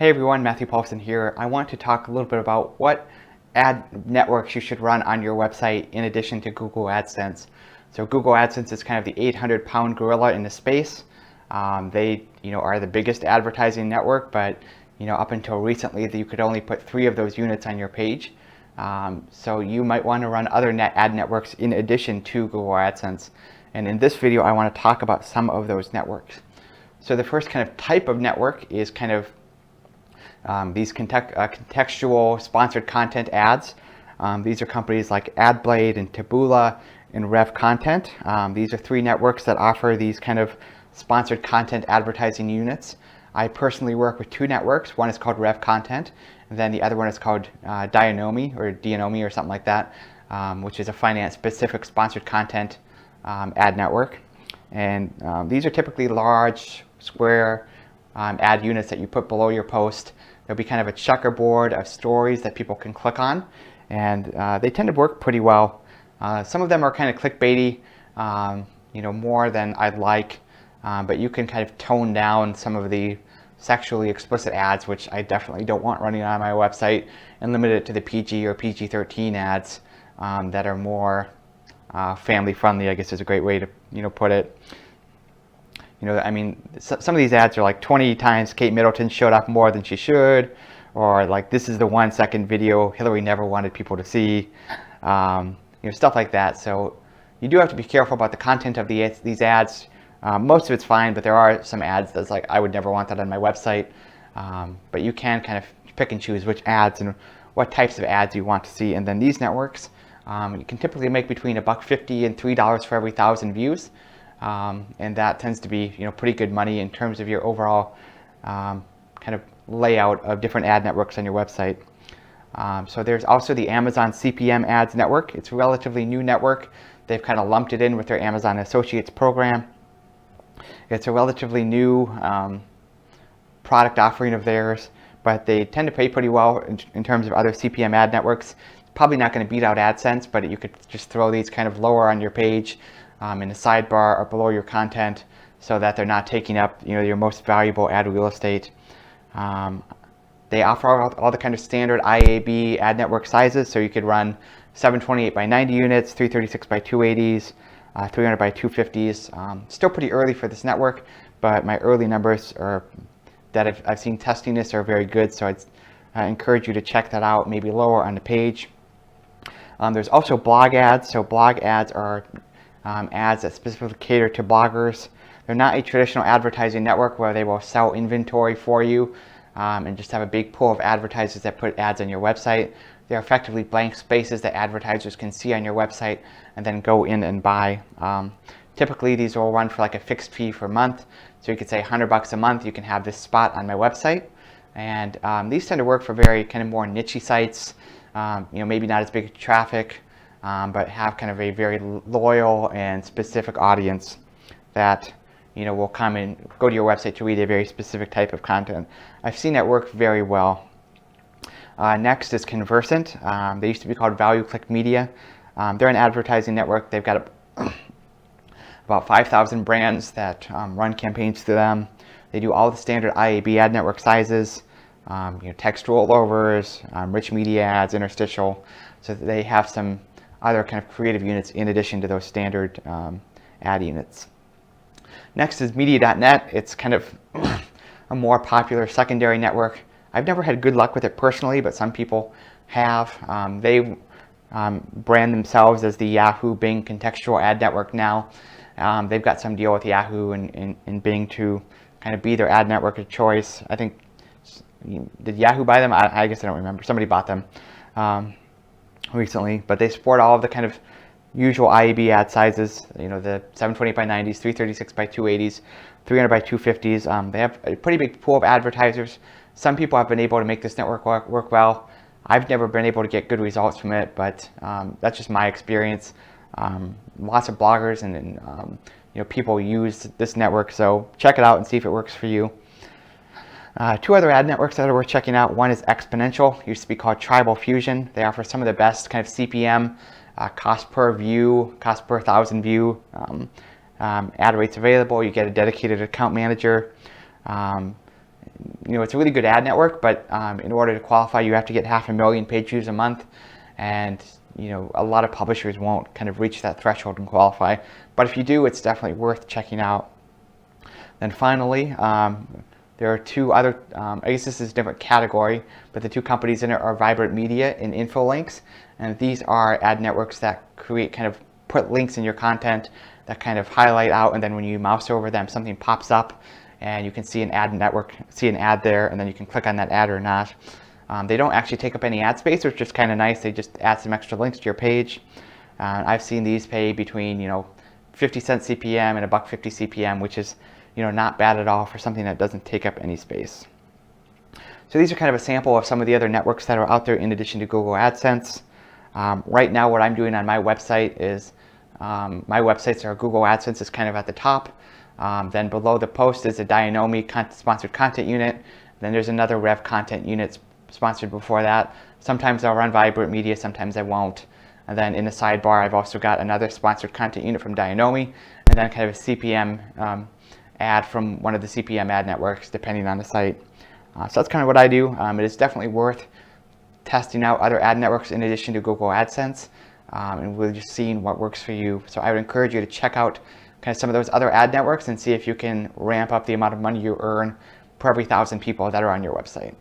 Hey everyone, Matthew Paulson here. I want to talk a little bit about what ad networks you should run on your website in addition to Google AdSense. So Google AdSense is kind of the 800-pound gorilla in the space. They are the biggest advertising network, but up until recently you could only put 3 of those units on your page. So you might want to run other ad networks in addition to Google AdSense. And in this video I want to talk about some of those networks. So the first kind of type of network is kind of these contextual sponsored content ads. These are companies like AdBlade and Taboola and Rev Content. These are 3 networks that offer these kind of sponsored content advertising units. I personally work with 2 networks. One is called Rev Content, and then the other one is called Dianomi or something like that, which is a finance-specific sponsored content ad network. And these are typically large, square ad units that you put below your post. There'll be kind of a checkerboard of stories that people can click on, and they tend to work pretty well. Some of them are kind of clickbaity, more than I'd like, but you can kind of tone down some of the sexually explicit ads, which I definitely don't want running on my website, and limit it to the PG or PG-13 ads that are more family friendly, I guess is a great way to put it. Some of these ads are like 20 times Kate Middleton showed up more than she should, or like this is the 1-second video Hillary never wanted people to see, stuff like that. So you do have to be careful about the content of these ads. Most of it's fine, but there are some ads that's like I would never want that on my website. But you can kind of pick and choose which ads and what types of ads you want to see. And then these networks, you can typically make between $1.50 and $3 for every 1,000 views. And that tends to be pretty good money in terms of your overall kind of layout of different ad networks on your website. So there's also the Amazon CPM Ads Network. It's a relatively new network. They've kind of lumped it in with their Amazon Associates program. It's a relatively new product offering of theirs, but they tend to pay pretty well in terms of other CPM ad networks. Probably not going to beat out AdSense, but you could just throw these kind of lower on your page in the sidebar or below your content so that they're not taking up your most valuable ad real estate. They offer all the kind of standard IAB ad network sizes, so you could run 728 by 90 units, 336 by 280s, 300 by 250s. Still pretty early for this network, but my early numbers that I've seen testing this are very good, so I encourage you to check that out, maybe lower on the page. There's also blog ads. So blog ads are ads that specifically cater to bloggers. They're not a traditional advertising network where they will sell inventory for you and just have a big pool of advertisers that put ads on your website. They're effectively blank spaces that advertisers can see on your website and then go in and buy. Typically these will run for like a fixed fee per month. So you could say $100 a month, you can have this spot on my website. And these tend to work for very kind of more niche sites, maybe not as big traffic, but have kind of a very loyal and specific audience that will come and go to your website to read a very specific type of content. I've seen that work very well. Next is Conversant. They used to be called Value Click Media. They're an advertising network. They've got about 5,000 brands that run campaigns through them. They do all the standard IAB ad network sizes, text rollovers, rich media ads, interstitial. So they have some other kind of creative units in addition to those standard ad units. Next is Media.net. It's kind of a more popular secondary network. I've never had good luck with it personally, but some people have. They brand themselves as the Yahoo Bing contextual ad network now. They've got some deal with Yahoo and Bing to kind of be their ad network of choice. I think, did Yahoo buy them? I guess I don't remember. Somebody bought them recently, but they support all of the kind of usual IAB ad sizes, the 720 by 90s, 336 by 280s, 300 by 250s. They have a pretty big pool of advertisers. Some people have been able to make this network work well. I've never been able to get good results from it, but that's just my experience. Lots of bloggers and people use this network, so check it out and see if it works for you. 2 other ad networks that are worth checking out. One is Exponential. Used to be called Tribal Fusion. They offer some of the best kind of CPM, cost per view, cost per 1,000 view ad rates available. You get a dedicated account manager. it's a really good ad network, but in order to qualify, you have to get 500,000 page views a month, and a lot of publishers won't kind of reach that threshold and qualify. But if you do, it's definitely worth checking out. Then finally, there are two other, I guess this is a different category, but the two companies in it are Vibrant Media and Infolinks, and these are ad networks that put links in your content that kind of highlight out, and then when you mouse over them, something pops up, and you can see an ad there, and then you can click on that ad or not. They don't actually take up any ad space, which is kind of nice. They just add some extra links to your page. I've seen these pay between 50 cents CPM and $1.50 CPM, which is not bad at all for something that doesn't take up any space. So these are kind of a sample of some of the other networks that are out there in addition to Google AdSense. Right now, what I'm doing on my website is my websites are Google AdSense is kind of at the top. Then below the post is a Dionomy sponsored content unit. Then there's another Rev content unit sponsored before that. Sometimes I'll run Vibrant Media, sometimes I won't. And then in the sidebar, I've also got another sponsored content unit from Dionomy, and then kind of a CPM ad from one of the CPM ad networks, depending on the site. So that's kind of what I do. It is definitely worth testing out other ad networks in addition to Google AdSense, and really just seeing what works for you. So I would encourage you to check out kind of some of those other ad networks and see if you can ramp up the amount of money you earn per every 1,000 people that are on your website.